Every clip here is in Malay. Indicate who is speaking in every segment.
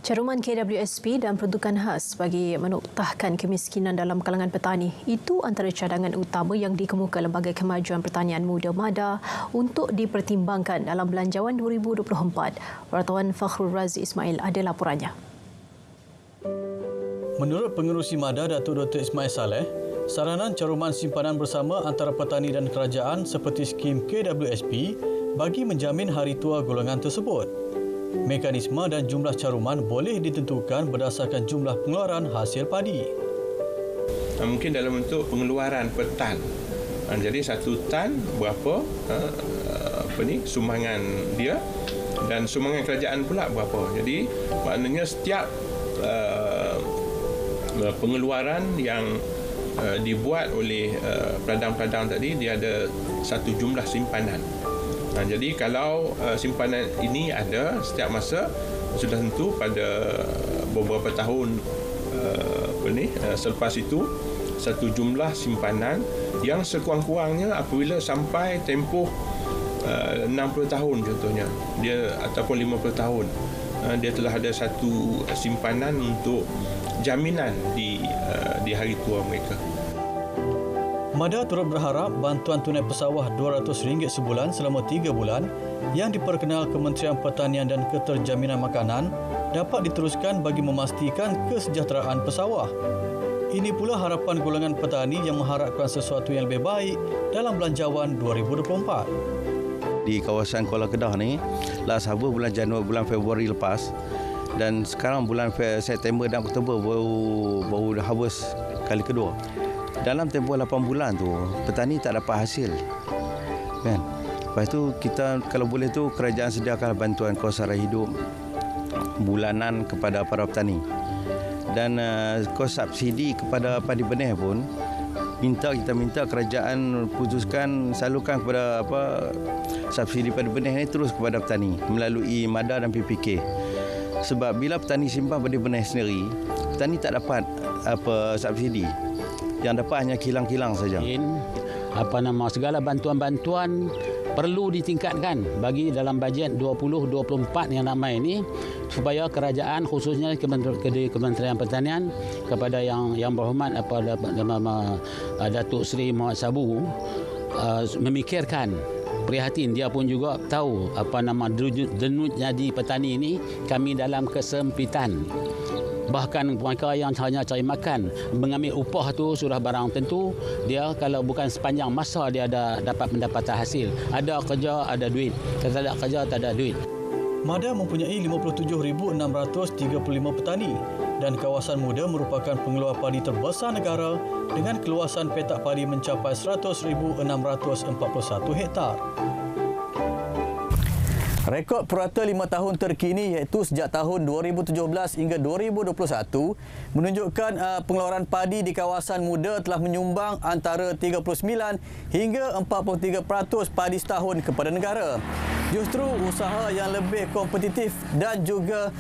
Speaker 1: Caruman KWSP dan peruntukan khas bagi menoktahkan kemiskinan dalam kalangan petani itu antara cadangan utama yang dikemuka Lembaga Kemajuan Pertanian Muda MADA untuk dipertimbangkan dalam Belanjawan 2024. Wartawan Fakhrul Razi Ismail ada laporannya.
Speaker 2: Menurut Pengerusi MADA Datuk Dr. Ismail Saleh, saranan caruman simpanan bersama antara petani dan kerajaan seperti skim KWSP bagi menjamin hari tua golongan tersebut. Mekanisme dan jumlah caruman boleh ditentukan berdasarkan jumlah pengeluaran hasil padi.
Speaker 3: Mungkin dalam bentuk pengeluaran per tan. Jadi satu tan berapa sumbangan dia dan sumbangan kerajaan pula berapa. Jadi maknanya setiap pengeluaran yang dibuat oleh peladang-peladang tadi, dia ada satu jumlah simpanan. Jadi kalau simpanan ini ada setiap masa, sudah tentu pada beberapa tahun selepas itu satu jumlah simpanan yang sekurang-kurangnya apabila sampai tempoh 60 tahun contohnya dia ataupun 50 tahun dia telah ada satu simpanan untuk jaminan di hari tua mereka.
Speaker 2: MADA turut berharap bantuan tunai pesawah RM200 sebulan selama 3 bulan yang diperkenal Kementerian Pertanian dan Keterjaminan Makanan dapat diteruskan bagi memastikan kesejahteraan pesawah. Ini pula harapan golongan petani yang mengharapkan sesuatu yang lebih baik dalam Belanjawan 2024.
Speaker 4: Di kawasan Kuala Kedah ni, last habis bulan Januari, bulan Februari lepas, dan sekarang bulan September dan Oktober baru harvest kali kedua. Dalam tempoh 8 bulan tu, petani tak dapat hasil. Kan? Lepas tu kita kalau boleh tu kerajaan sediakan bantuan kos sara hidup bulanan kepada para petani. Dan kos subsidi kepada padi benih pun kita minta kerajaan putuskan salurkan kepada subsidi padi benih ni terus kepada petani melalui MADA dan PPK. Sebab bila petani simpan padi benih sendiri, petani tak dapat subsidi. Yang dapat hanya kilang-kilang saja.
Speaker 5: Segala bantuan-bantuan perlu ditingkatkan bagi dalam bajet 2024 yang ramai ini supaya kerajaan khususnya Kementerian Pertanian kepada yang berhormat Datuk Seri Muhammad Sabu memikirkan prihatin. Dia pun juga tahu denut jadi petani ini kami dalam kesempitan. Bahkan mereka yang hanya cari makan, mengambil upah tu sudah barang tentu. Dia kalau bukan sepanjang masa dia dapat mendapatkan hasil. Ada kerja, ada duit. Kalau tak ada kerja, tak ada duit.
Speaker 2: MADA mempunyai 57,635 petani dan kawasan muda merupakan pengeluar padi terbesar negara dengan keluasan petak padi mencapai 100,641 hektar.
Speaker 6: Rekod purata 5 tahun terkini iaitu sejak tahun 2017 hingga 2021 menunjukkan pengeluaran padi di kawasan muda telah menyumbang antara 39 hingga 43% padi setahun kepada negara. Justru usaha yang lebih kompetitif dan juga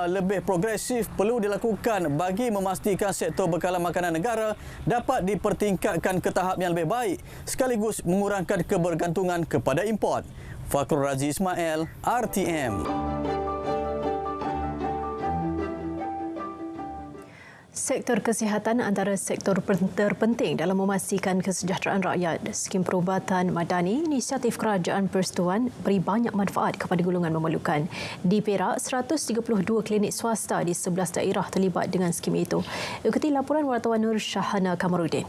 Speaker 6: lebih progresif perlu dilakukan bagi memastikan sektor bekalan makanan negara dapat dipertingkatkan ke tahap yang lebih baik sekaligus mengurangkan kebergantungan kepada import. Fakhrul Razi Ismail, RTM.
Speaker 1: Sektor kesihatan antara sektor terpenting dalam memastikan kesejahteraan rakyat. Skim perubatan madani inisiatif Kerajaan Persekutuan beri banyak manfaat kepada golongan memerlukan. Di Perak, 132 klinik swasta di 11 daerah terlibat dengan skim itu. Ikuti laporan wartawan Nur Syahana Kamarudin.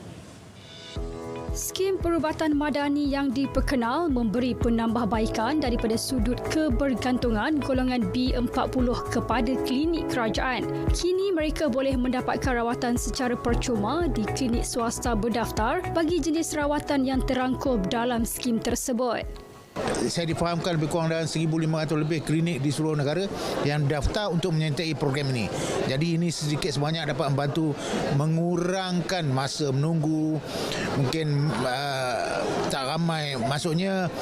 Speaker 7: Skim perubatan madani yang diperkenal memberi penambahbaikan daripada sudut kebergantungan golongan B40 kepada klinik kerajaan. Kini mereka boleh mendapatkan rawatan secara percuma di klinik swasta berdaftar bagi jenis rawatan yang terangkum dalam skim tersebut.
Speaker 8: Saya difahamkan lebih kurang dalam 1,500 lebih klinik di seluruh negara yang daftar untuk menyertai program ini. Jadi ini sedikit sebanyak dapat membantu mengurangkan masa menunggu. Mungkin tak ramai, maksudnya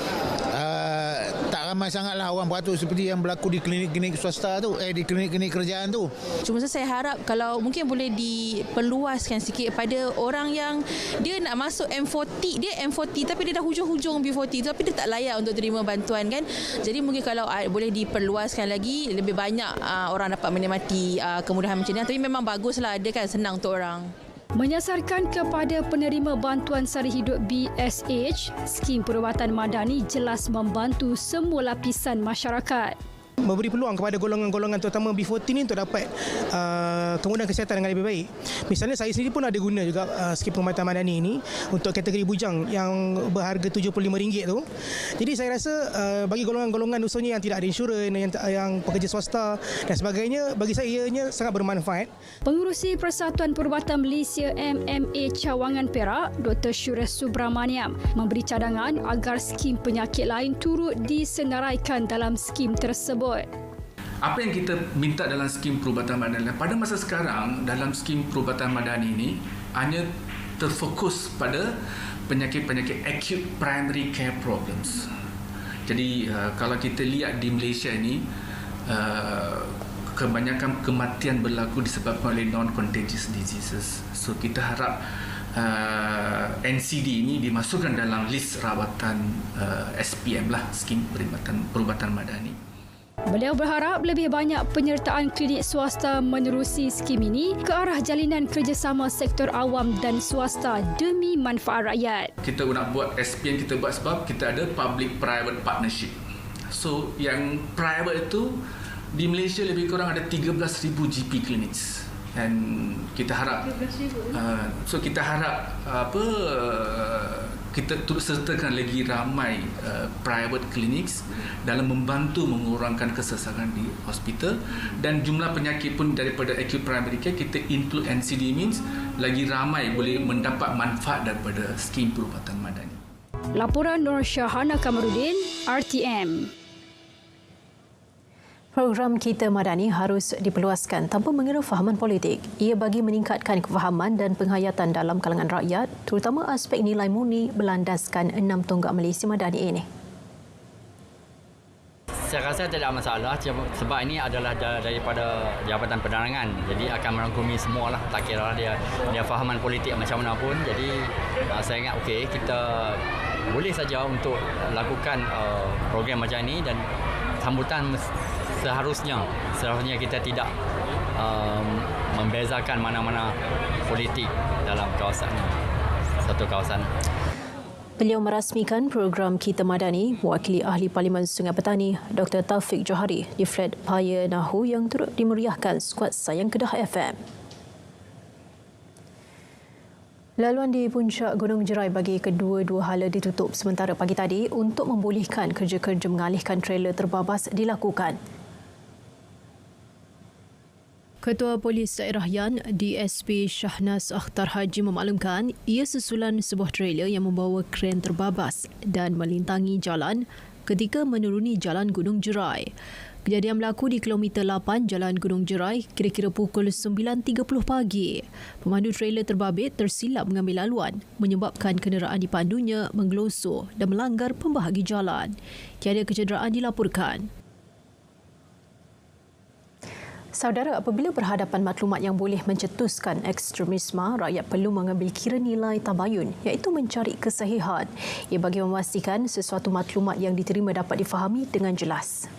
Speaker 8: tak ramai sangatlah orang beratur seperti yang berlaku di klinik-klinik swasta tu, di klinik-klinik kerajaan tu.
Speaker 9: Cuma saya harap kalau mungkin boleh diperluaskan sikit pada orang yang dia nak masuk M40, dia M40 tapi dia dah hujung-hujung B40 tu, tapi dia tak layak untuk terima bantuan kan. Jadi mungkin kalau boleh diperluaskan lagi, lebih banyak orang dapat menikmati kemudahan macam ni. Tapi memang baguslah, ada kan, senang untuk orang.
Speaker 7: Menyasarkan kepada penerima bantuan sara hidup BSH, skim perubatan madani jelas membantu semua lapisan masyarakat.
Speaker 10: Memberi peluang kepada golongan-golongan terutama B40 ni untuk dapat kemudahan kesihatan dengan lebih baik. Misalnya saya sendiri pun ada guna juga skim perubatan madani ini untuk kategori bujang yang berharga RM75 tu. Jadi saya rasa bagi golongan-golongan khususnya yang tidak ada insurans, yang pekerja swasta dan sebagainya, bagi saya ianya sangat bermanfaat.
Speaker 7: Pengurusi Persatuan Perubatan Malaysia MMA Cawangan Perak, Dr. Syureh Subramaniam, memberi cadangan agar skim penyakit lain turut disenaraikan dalam skim tersebut.
Speaker 11: Apa yang kita minta dalam skim perubatan madani pada masa sekarang, dalam skim perubatan madani ini hanya terfokus pada penyakit-penyakit acute primary care problems. Jadi kalau kita lihat di Malaysia ini, kebanyakan kematian berlaku disebabkan oleh non-contagious diseases. So kita harap NCD ini dimasukkan dalam list rawatan SPM lah, skim perubatan madani.
Speaker 7: Beliau berharap lebih banyak penyertaan klinik swasta menerusi skim ini ke arah jalinan kerjasama sektor awam dan swasta demi manfaat rakyat.
Speaker 11: Kita nak buat SPM, kita buat sebab kita ada public-private partnership. So yang private itu di Malaysia lebih kurang ada 13,000 GP clinics. Dan kita harap kita harap kita turut sertakan lagi ramai private clinics dalam membantu mengurangkan kesesakan di hospital, dan jumlah penyakit pun daripada acute primary care kita include NCD, means lagi ramai boleh mendapat manfaat daripada skim perubatan madani.
Speaker 7: Laporan Nur Syahana Kamarudin, RTM.
Speaker 1: Program Kita Madani harus diperluaskan tanpa mengira fahaman politik. Ia bagi meningkatkan kefahaman dan penghayatan dalam kalangan rakyat, terutama aspek nilai murni berlandaskan 6 tonggak Malaysia Madani ini.
Speaker 12: Saya rasa tidak masalah sebab ini adalah daripada Jabatan Penerangan. Jadi akan merangkumi semua lah. Tak kira dia fahaman politik macam mana pun. Jadi saya ingat kita boleh saja untuk lakukan program macam ini, dan sambutan seharusnya kita tidak membezakan mana-mana politik dalam satu kawasan.
Speaker 1: Beliau merasmikan program Kita Madani mewakili Ahli Parlimen Sungai Petani Dr. Taufik Johari di flat Paya Nahu yang turut dimeriahkan skuad Sayang Kedah FM. Laluan di puncak Gunung Jerai bagi kedua-dua hala ditutup sementara pagi tadi untuk membolehkan kerja-kerja mengalihkan trailer terbabas dilakukan. Ketua Polis Daerah Yan, DSP Shahnaz Akhtar Haji memaklumkan ia susulan sebuah trailer yang membawa kren terbabas dan melintangi jalan ketika menuruni Jalan Gunung Jerai. Kejadian berlaku di kilometer 8 Jalan Gunung Jerai kira-kira pukul 9.30 pagi. Pemandu trailer terbabit tersilap mengambil laluan menyebabkan kenderaan dipandunya menggelosor dan melanggar pembahagi jalan. Tiada kecederaan dilaporkan. Saudara, apabila berhadapan maklumat yang boleh mencetuskan ekstremisme, rakyat perlu mengambil kira nilai tabayun, iaitu mencari kesahihan. Ia bagi memastikan sesuatu maklumat yang diterima dapat difahami dengan jelas.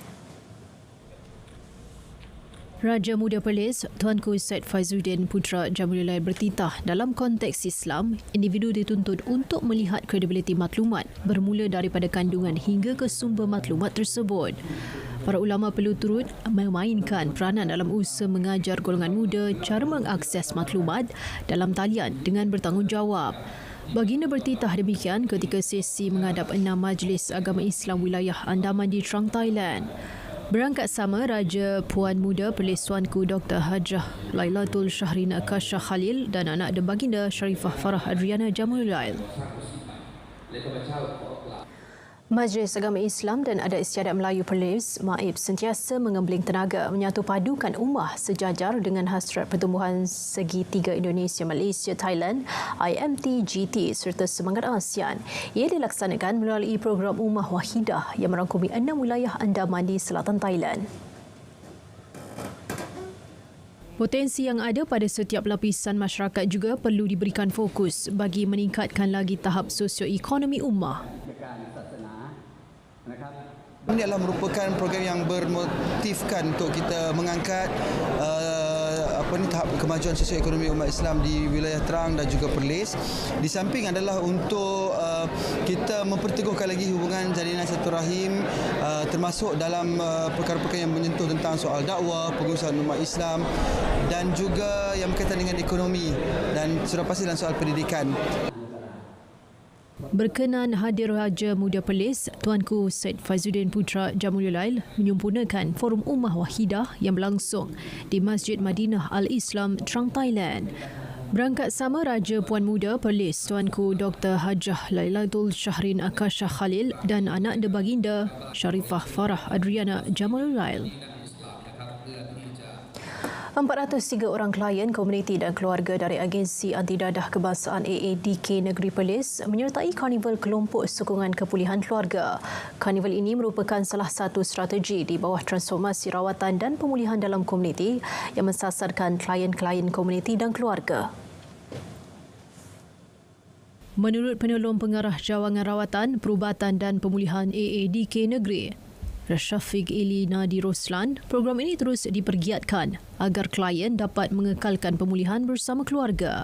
Speaker 1: Raja Muda Perlis, Tuanku Syed Faizuddin Putra Jamilullah bertitah dalam konteks Islam, individu dituntut untuk melihat kredibiliti maklumat bermula daripada kandungan hingga ke sumber maklumat tersebut. Para ulama perlu turut memainkan peranan dalam usaha mengajar golongan muda cara mengakses maklumat dalam talian dengan bertanggungjawab. Baginda bertitah demikian ketika sesi menghadap 6 Majlis Agama Islam Wilayah Andaman di Trang, Thailand. Berangkat sama Raja Puan Muda Perlis Tuanku Dr. Hajah Lailatul Syahrina Akasha Khalil dan anak dan baginda Sharifah Farah Adriana Jamululail. Majlis Agama Islam dan Adat Istiadat Melayu Perlis, MAIP, sentiasa mengembeling tenaga menyatu padukan ummah sejajar dengan hasrat pertumbuhan segitiga Indonesia, Malaysia, Thailand, IMT-GT serta semangat ASEAN. Ia dilaksanakan melalui program Ummah Wahidah yang merangkumi 6 wilayah Andaman di selatan Thailand. Potensi yang ada pada setiap lapisan masyarakat juga perlu diberikan fokus bagi meningkatkan lagi tahap sosioekonomi ummah.
Speaker 13: Ini adalah merupakan program yang bermotifkan untuk kita mengangkat tahap kemajuan sosioekonomi umat Islam di wilayah Terang dan juga Perlis. Di samping adalah untuk kita memperteguhkan lagi hubungan jalinan silaturahim termasuk dalam perkara-perkara yang menyentuh tentang soal dakwah, pengurusan umat Islam dan juga yang berkaitan dengan ekonomi dan sudah pasti dalam soal pendidikan.
Speaker 1: Berkenan hadir Raja Muda Perlis, Tuanku Syed Faizuddin Putra Jamilul Lail menyempurnakan Forum Ummah Wahidah yang berlangsung di Masjid Madinah Al-Islam, Trang, Thailand. Berangkat sama Raja Puan Muda Perlis, Tuanku Dr. Hajah Lailatul Syahrin Akasha Khalil dan anak de baginda Sharifah Farah Adriana Jamilul Lail. 403 orang klien, komuniti dan keluarga dari Agensi Antidadah Kebangsaan AADK Negeri Perlis menyertai Karnival Kelompok Sokongan Kepulihan Keluarga. Karnival ini merupakan salah satu strategi di bawah transformasi rawatan dan pemulihan dalam komuniti yang mensasarkan klien-klien komuniti dan keluarga. Menurut Penolong Pengarah Cawangan Rawatan, Perubatan dan Pemulihan AADK Negeri, Syafiq Ili Nadi Roslan, program ini terus dipergiatkan agar klien dapat mengekalkan pemulihan bersama keluarga.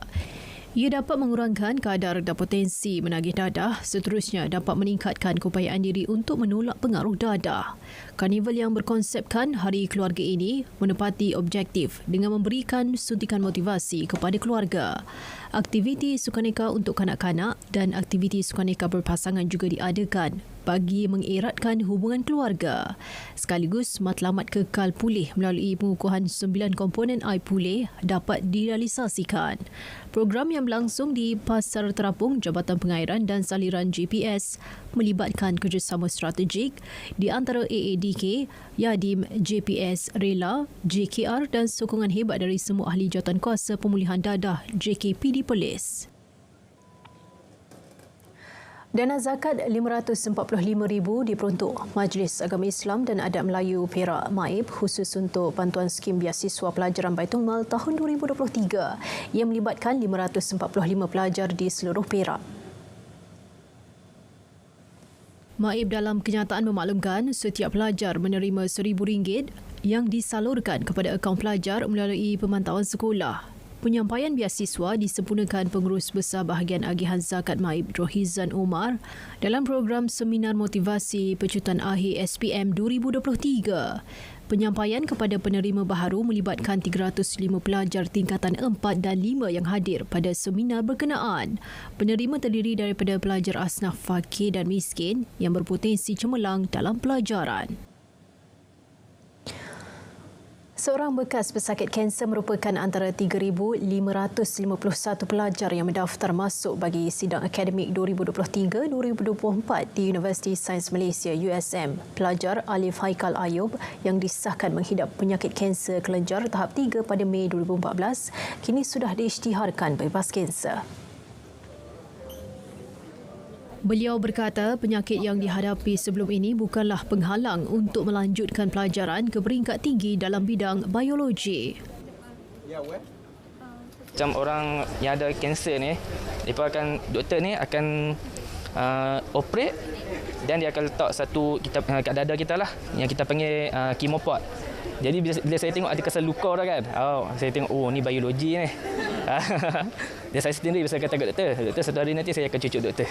Speaker 1: Ia dapat mengurangkan kadar dan potensi menagih dadah, seterusnya dapat meningkatkan keupayaan diri untuk menolak pengaruh dadah. Karnival yang berkonsepkan Hari Keluarga ini menepati objektif dengan memberikan suntikan motivasi kepada keluarga. Aktiviti sukaneka untuk kanak-kanak dan aktiviti sukaneka berpasangan juga diadakan bagi mengeratkan hubungan keluarga. Sekaligus matlamat kekal pulih melalui pengukuhan 9 komponen I Pulih dapat direalisasikan. Program yang berlangsung di Pasar Terapung, Jabatan Pengairan dan Saliran GPS melibatkan kerjasama strategik di antara AADK, Yadim, JPS, Rela, JKR dan sokongan hebat dari semua ahli jawatankuasa pemulihan dadah JKPD Perlis. Dana zakat RM545,000 diperuntuk Majlis Agama Islam dan Adat Melayu Perak MAIP khusus untuk bantuan skim biasiswa pelajaran Baitulmal tahun 2023 yang melibatkan 545 pelajar di seluruh Perak. MAIP dalam kenyataan memaklumkan setiap pelajar menerima RM1,000 yang disalurkan kepada akaun pelajar melalui pemantauan sekolah. Penyampaian biasiswa disempurnakan Pengurus Besar Bahagian Agihan Zakat MAIP Rohizan Omar dalam program Seminar Motivasi Pecutan Akhir SPM 2023. Penyampaian kepada penerima baharu melibatkan 305 pelajar tingkatan 4 dan 5 yang hadir pada seminar berkenaan. Penerima terdiri daripada pelajar asnaf fakir dan miskin yang berpotensi cemerlang dalam pelajaran. Seorang bekas pesakit kanser merupakan antara 3,551 pelajar yang mendaftar masuk bagi sidang akademik 2023-2024 di Universiti Sains Malaysia USM. Pelajar Alif Haikal Ayub yang disahkan menghidap penyakit kanser kelenjar tahap 3 pada Mei 2014 kini sudah diisytiharkan bebas kanser. Beliau berkata penyakit yang dihadapi sebelum ini bukanlah penghalang untuk melanjutkan pelajaran ke peringkat tinggi dalam bidang biologi.
Speaker 14: Macam orang yang ada kanser ni, doktor ni akan operate dan dia akan letak satu kat dada kita lah yang kita panggil chemopod. Jadi bila saya tengok ada kesan luka dah kan, saya tengok ni biologi ni. Dan saya sendiri bila saya kata kat doktor satu hari nanti saya akan cucuk doktor.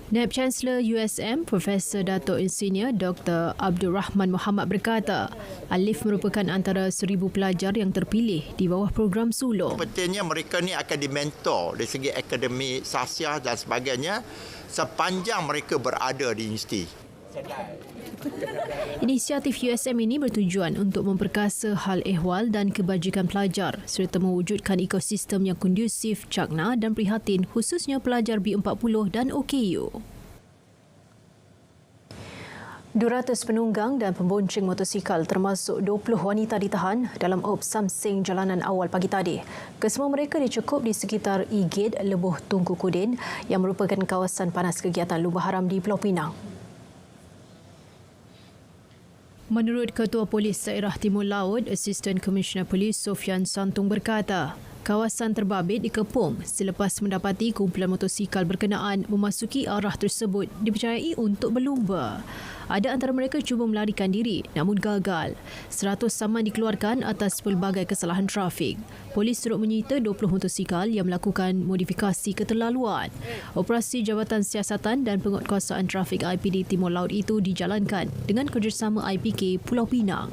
Speaker 1: Naib Chancellor USM, Profesor Dato' Insinyur Dr. Abdul Rahman Muhammad berkata, Alif merupakan antara 1,000 pelajar yang terpilih di bawah program sulung.
Speaker 15: Pentingnya mereka ni akan dimentor dari segi akademik, sasiah dan sebagainya sepanjang mereka berada di universiti.
Speaker 1: Inisiatif USM ini bertujuan untuk memperkasa hal ehwal dan kebajikan pelajar serta mewujudkan ekosistem yang kondusif, cakna dan prihatin khususnya pelajar B40 dan OKU. 200 penunggang dan pembonceng motosikal termasuk 20 wanita ditahan dalam Op Samseng jalanan awal pagi tadi. Kesemua mereka dicukup di sekitar Igid Lebuh Tunku Kudin yang merupakan kawasan panas kegiatan lumba haram di Pulau Pinang. Menurut Ketua Polis Daerah Timur Laut, Assistant Commissioner Polis Sofian Santung berkata, kawasan terbabit dikepung selepas mendapati kumpulan motosikal berkenaan memasuki arah tersebut dipercayai untuk berlumba. Ada antara mereka cuba melarikan diri namun gagal. 100 saman dikeluarkan atas pelbagai kesalahan trafik. Polis turut menyita 20 motosikal yang melakukan modifikasi keterlaluan. Operasi Jabatan Siasatan dan Penguatkuasaan Trafik IPD Timur Laut itu dijalankan dengan kerjasama IPK Pulau Pinang.